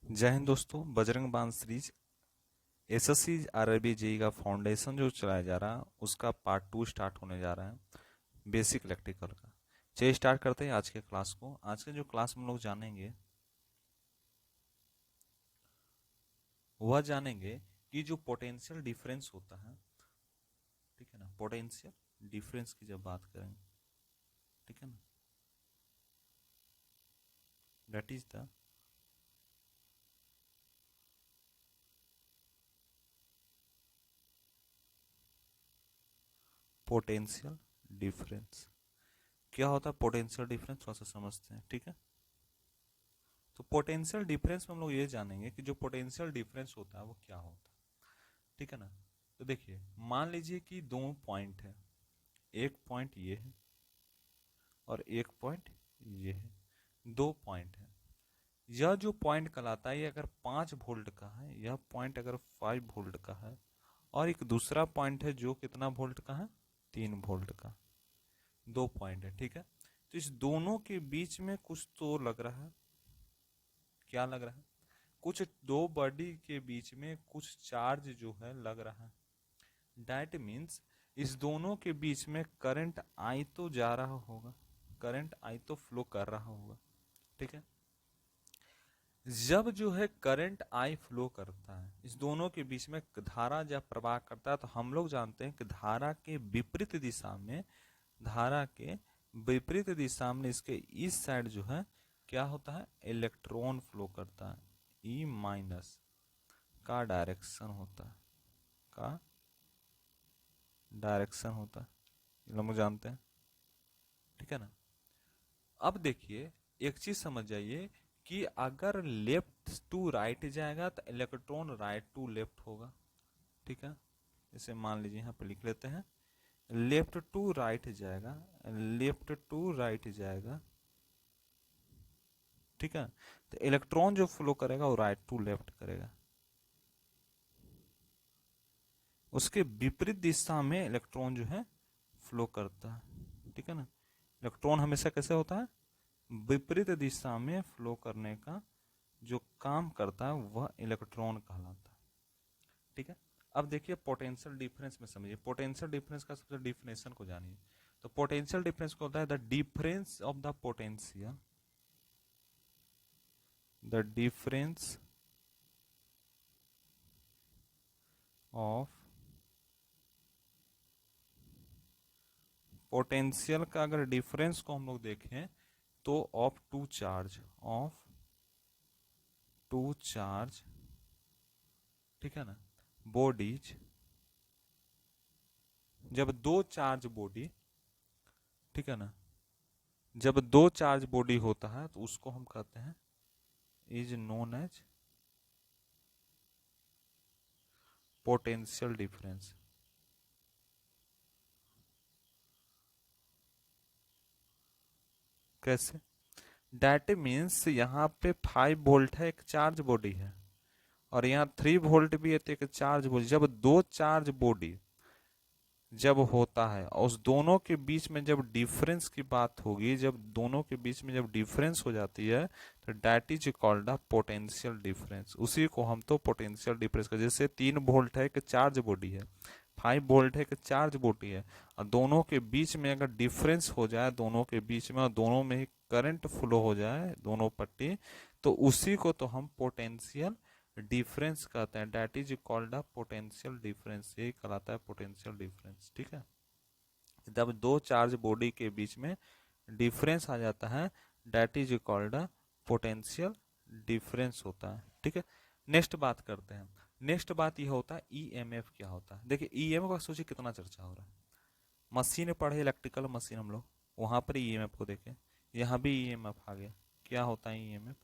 जय हिंद दोस्तों। बजरंग बाण सीरीज एसएससी आरआरबी जेई का फाउंडेशन जो चलाया जा रहा है उसका पार्ट 2 स्टार्ट होने जा रहा है, बेसिक इलेक्ट्रिकल का। चलिए स्टार्ट करते हैं आज के क्लास को। आज के जो क्लास में हम लोग जानेंगे वह जानेंगे कि जो पोटेंशियल डिफरेंस होता है, ठीक है ना, पोटेंशियल डिफरेंस की जब बात करेंगे, ठीक है ना, that is the potential difference. क्या होता है पोटेंशियल डिफरेंस, थोड़ा सा समझते हैं, ठीक है। तो पोटेंशियल डिफरेंस में हम लोग ये जानेंगे कि जो पोटेंशियल डिफरेंस होता है वो क्या होता है, ठीक है ना। तो देखिए, मान लीजिए कि दो पॉइंट है, एक पॉइंट ये है और एक पॉइंट ये है, दो पॉइंट है। यह जो पॉइंट कहलाता है ये अगर 5 वोल्ट का है, यह पॉइंट अगर 5 वोल्ट का है, और एक दूसरा पॉइंट है जो कितना वोल्ट का है, 3 वोल्ट का। दो पॉइंट है, ठीक है। तो इस दोनों के बीच में कुछ तो लग रहा है। क्या लग रहा है? कुछ दो बॉडी के बीच में कुछ चार्ज जो है लग रहा है। दैट मीन्स इस दोनों के बीच में करंट आई तो जा रहा होगा, करंट आई तो फ्लो कर रहा होगा, ठीक है। जब जो है करंट आई फ्लो करता है, इस दोनों के बीच में धारा जब प्रवाह करता है, तो हम लोग जानते हैं कि धारा के विपरीत दिशा में, धारा के विपरीत दिशा में इसके इस साइड जो है क्या होता है, इलेक्ट्रॉन फ्लो करता है। ई माइनस का डायरेक्शन होता है, का डायरेक्शन होता है, ये हम जानते हैं, ठीक है ना। अब देखिए, एक चीज समझ जाइए कि अगर लेफ्ट टू राइट जाएगा तो इलेक्ट्रॉन राइट टू लेफ्ट होगा, ठीक है। इसे मान लीजिए यहाँ पे लिख लेते हैं, लेफ्ट टू राइट जाएगा, लेफ्ट टू राइट जाएगा, ठीक है। तो इलेक्ट्रॉन जो फ्लो करेगा वो राइट टू लेफ्ट करेगा। उसके विपरीत दिशा में इलेक्ट्रॉन जो है फ्लो करता है, ठीक है ना। इलेक्ट्रॉन हमेशा कैसे होता है, विपरीत दिशा में फ्लो करने का जो काम करता है वह इलेक्ट्रॉन कहलाता है, ठीक है। अब देखिए पोटेंशियल डिफरेंस में समझिए, पोटेंशियल डिफरेंस का सबसे डिफिनेशन को जानिए। तो पोटेंशियल डिफरेंस को होता है the difference of the potential, the difference of potential का अगर डिफरेंस को हम लोग देखें तो of two charge, of two charge, ठीक है ना, बॉडीज। जब दो चार्ज बॉडी, ठीक है ना, जब दो चार्ज बॉडी होता है तो उसको हम कहते हैं, is known as potential difference. कैसे? दैट मीन्स यहाँ पे 5 वोल्ट है, एक चार्ज बॉडी है, और यहाँ 3 वोल्ट भी है, तो एक चार्ज बॉडी। जब दो चार्ज बॉडी जब होता है और उस दोनों के बीच में जब डिफरेंस की बात होगी, जब दोनों के बीच में जब डिफरेंस हो जाती है, तो that is called a potential difference. उसी को हम तो पोटेंशियल डिफरेंस का, जैसे 3 वोल्ट है कि चार्ज बॉडी है, 5 वोल्ट है कि चार्ज बॉडी है, और दोनों के बीच में अगर डिफरेंस हो जाए, दोनों के बीच में और दोनों में ही करंट फ्लो हो जाए दोनों पट्टी, तो उसी को तो हम पोटेंशियल डिफरेंस कहते हैं। That is called a potential difference, यही कहलाता है पोटेंशियल डिफरेंस, ठीक है। जब दो चार्ज बॉडी के बीच में डिफरेंस आ जाता है, that is called a potential difference होता है, ठीक है। नेक्स्ट बात करते हैं। नेक्स्ट बात यह होता है ईएमएफ क्या होता है। देखिए ईएमएफ का सोचिए कितना चर्चा हो रहा है। मशीन पढ़े, इलेक्ट्रिकल मशीन हम लोग, वहां पर ईएमएफ को देखें, यहाँ भी ईएमएफ आ गया। क्या होता है ईएमएफ?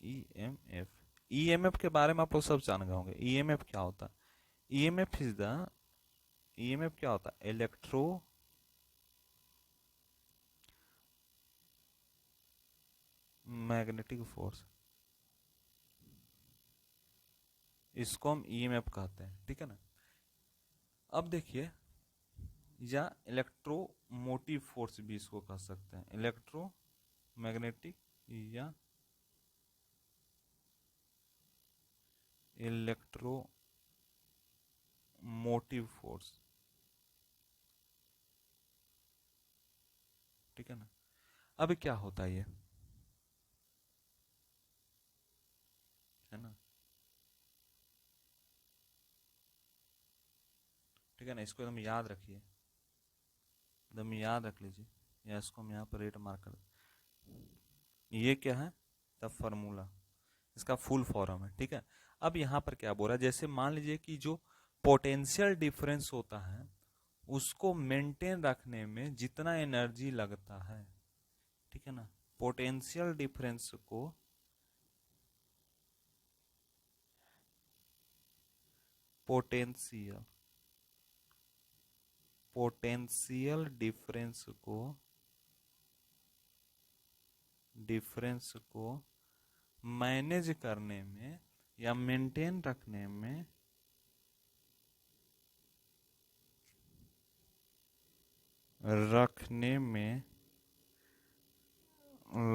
ईएमएफ, ईएमएफ के बारे में आप लोग सब जान गए होंगे। ईएमएफ क्या होता है? ईएमएफ इज द, ईएमएफ क्या होता है, इलेक्ट्रो मैग्नेटिक फोर्स, इसको हम ईएमएफ कहते हैं, ठीक है ना। अब देखिए, या इलेक्ट्रोमोटिव फोर्स भी इसको कह सकते हैं, इलेक्ट्रो मैग्नेटिक या इलेक्ट्रोमोटिव फोर्स, ठीक है ना। अब क्या होता है ये, है ना, ठीक है ना, इसको एकदम याद रखिए, एकदम याद रख लीजिए, या इसको हम यहाँ पर रेट मार्क कर, ये क्या है, द फार्मूला, इसका फुल फॉर्म है, ठीक है। अब यहाँ पर क्या बोल रहा है, जैसे मान लीजिए कि जो पोटेंशियल डिफरेंस होता है उसको मेंटेन रखने में जितना एनर्जी लगता है, ठीक है ना, पोटेंशियल डिफरेंस को, पोटेंशियल पोटेंशियल डिफरेंस को मैनेज करने में या मेंटेन रखने में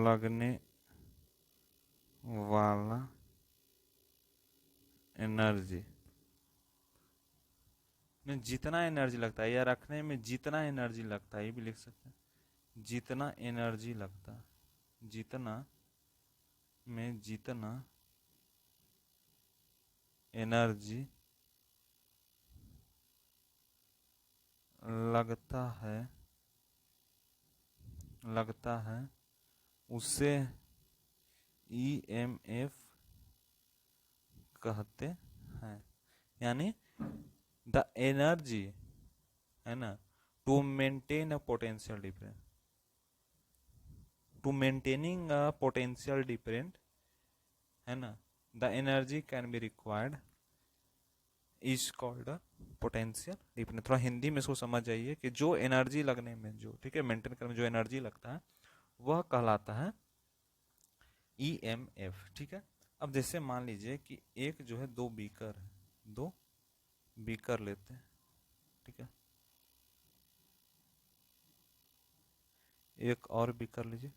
लगने वाला एनर्जी में जितना एनर्जी लगता है, या रखने में जितना एनर्जी लगता है, ये भी लिख सकते हैं, जितना एनर्जी लगता है, जितना एनर्जी लगता है उसे ईएमएफ कहते हैं। यानी द एनर्जी, है ना, to maintain a potential difference, to maintaining a potential different, है ना, the energy can be required is called potential difference. थोड़ा हिंदी में इसको समझ जाइए कि जो एनर्जी लगने में, जो, ठीक है, मेंटेन करने में जो एनर्जी लगता है वह कहलाता है ईएमएफ, ठीक है। अब जैसे मान लीजिए कि एक जो है दो बीकर है, दो बीकर लेते हैं, ठीक है, एक और बीकर लीजिए,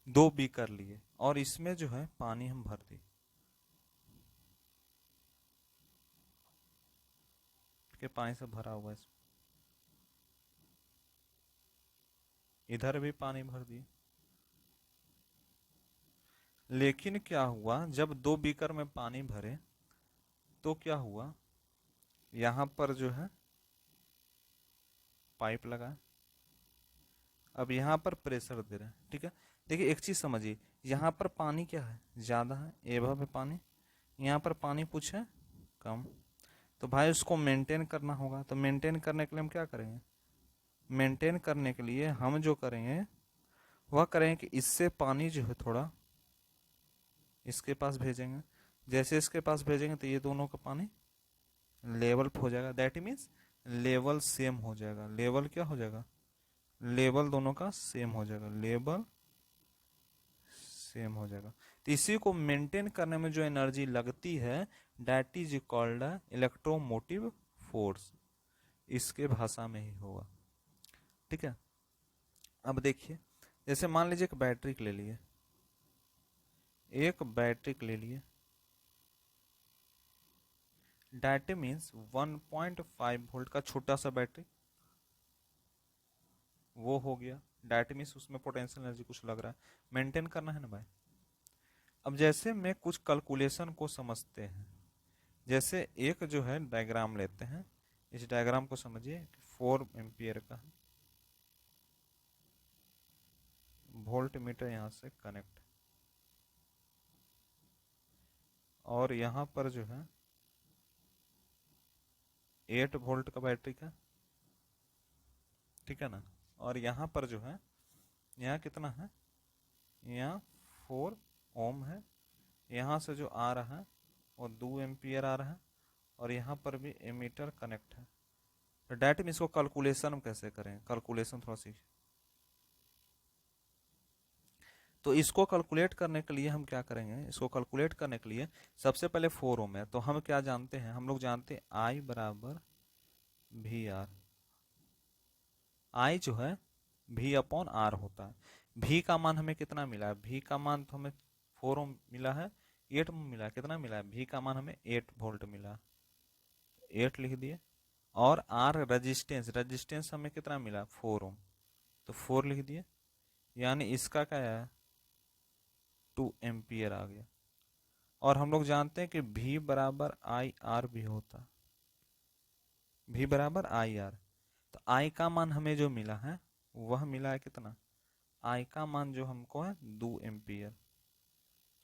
दो बीकर लिए और इसमें जो है पानी हम भर दिए, ठीक है, पानी से भरा हुआ है, इधर भी पानी भर दिए। लेकिन क्या हुआ, जब दो बीकर में पानी भरे तो क्या हुआ, यहां पर जो है पाइप लगा, अब यहाँ पर प्रेशर दे रहे हैं, ठीक है। देखिए एक चीज समझिए, यहाँ पर पानी क्या है, ज्यादा है, एभव है पानी, यहाँ पर पानी कुछ है कम, तो भाई उसको मेंटेन करना होगा, तो मेंटेन करने के लिए हम क्या करेंगे, मेंटेन करने के लिए हम जो करेंगे वह करेंगे कि इससे पानी जो है थोड़ा इसके पास भेजेंगे, जैसे इसके पास भेजेंगे तो ये दोनों का पानी लेवल हो जाएगा, दैट मीन्स लेवल सेम हो जाएगा, लेवल क्या हो जाएगा, लेवल दोनों का सेम हो जाएगा, लेवल सेम हो जाएगा। तो इसी को मेंटेन करने में जो एनर्जी लगती है that is called electromotive force, इसके भाषा में ही होगा, ठीक है। अब देखिए, जैसे मान लीजिए एक बैटरी ले लिए, एक बैटरी ले लिए, दैट मीन्स 1.5 वोल्ट का छोटा सा बैटरी, वो हो गया, दैट मीन्स उसमें पोटेंशियल एनर्जी कुछ लग रहा है, मेंटेन करना है ना भाई। अब जैसे में कुछ कैलकुलेशन को समझते हैं, जैसे एक जो है डायग्राम लेते हैं, इस डायग्राम को समझिए, 4 एम्पियर का वोल्ट मीटर यहाँ से कनेक्ट, और यहाँ पर जो है 8 वोल्ट का बैटरी का, ठीक है ना, और यहाँ पर जो है, यहाँ कितना है, यहाँ 4 ओम है, यहाँ से जो आ रहा है वो 2 एम्पियर आ रहा है, और यहाँ पर भी एमीटर कनेक्ट है। तो डेट में इसको कैलकुलेशन कैसे करें, कैलकुलेशन थोड़ा सीख, तो इसको कैलकुलेट करने के लिए हम क्या करेंगे, इसको कैलकुलेट करने के लिए सबसे पहले 4 ओम है, तो हम क्या जानते हैं, हम लोग जानते हैं आई बराबर वी आर, आई जो है वी अपॉन आर होता है। वी का मान हमें कितना मिला है, वी का मान तो हमें 4 ओम मिला है, 8 मिला, कितना मिला है, भी का मान हमें 8 वोल्ट मिला, 8 लिख दिए। और आर रजिस्टेंस, रजिस्टेंस हमें कितना मिला 4 ओम, तो 4 लिख दिए। यानी इसका क्या है 2 एम्पियर आ गया। और हम लोग जानते हैं कि V बराबर आई आर भी होता, V बराबर आई आर। तो I का मान हमें जो मिला है वह मिला है कितना, I का मान जो हमको है 2 एम्पियर।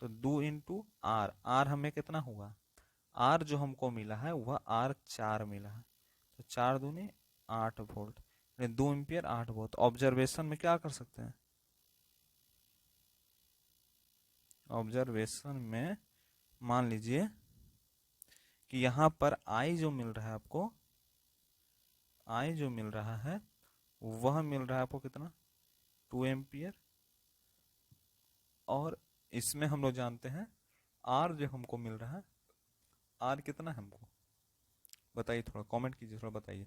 तो 2 इंटू आर, आर हमें कितना हुआ, आर जो हमको मिला है वह आर 4 मिला है। तो 4 दूनी 8 वोल्ट, 2 एम्पियर 8 वोल्ट। ऑब्जर्वेशन में क्या कर सकते हैं, ऑब्जर्वेशन में मान लीजिए कि यहाँ पर आई जो मिल रहा है आपको, आई जो मिल रहा है वह मिल रहा है आपको कितना 2 एम्पियर। और इसमें हम लोग जानते हैं आर जो हमको मिल रहा है, आर कितना है हमको बताइए, थोड़ा कमेंट कीजिए, थोड़ा बताइए।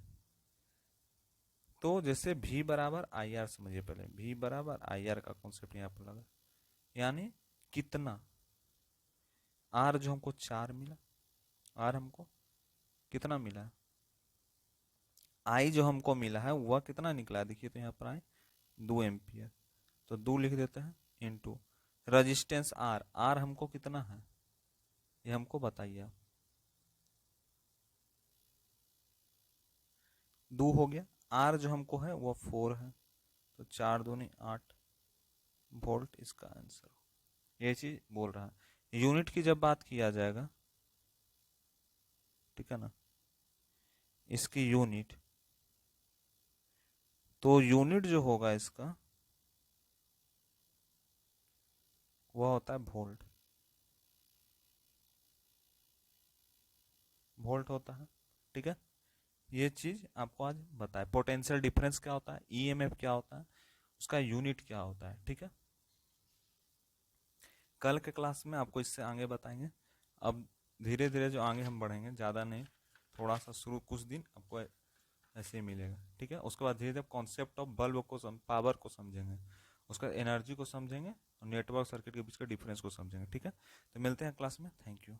तो जैसे V बराबर आई आर समझिए, पहले V बराबर आई आर का कॉन्सेप्ट यहाँ पर लगा, यानी कितना, आर जो हमको 4 मिला, आर हमको कितना मिला, आई जो हमको मिला है वह कितना निकला, देखिए तो यहाँ पर आई 2 एम्पियर। तो 2 लिख देते हैं इंटू रजिस्टेंस आर, आर हमको कितना है ये हमको बताइए आप। 2 हो गया, आर जो हमको है वो 4 है, तो 4 दूनी 8 वोल्ट इसका आंसर हो। ये चीज बोल रहा है। यूनिट की जब बात किया जाएगा, ठीक है ना, इसकी यूनिट, तो यूनिट जो होगा इसका वह होता है वोल्ट, वोल्ट होता है, ठीक है। ये चीज आपको आज बताए, पोटेंशियल डिफरेंस क्या होता है, ईएमएफ क्या होता है, उसका यूनिट क्या होता है, ठीक है। कल के क्लास में आपको इससे आगे बताएंगे। अब धीरे धीरे जो आगे हम बढ़ेंगे, ज़्यादा नहीं, थोड़ा सा शुरू कुछ दिन आपको ऐसे ही मिलेगा, ठीक है। उसके बाद धीरे धीरे कॉन्सेप्ट ऑफ बल्ब को पावर को समझेंगे, उसका एनर्जी को समझेंगे, और नेटवर्क सर्किट के बीच के डिफरेंस को समझेंगे, ठीक है। तो मिलते हैं क्लास में, थैंक यू।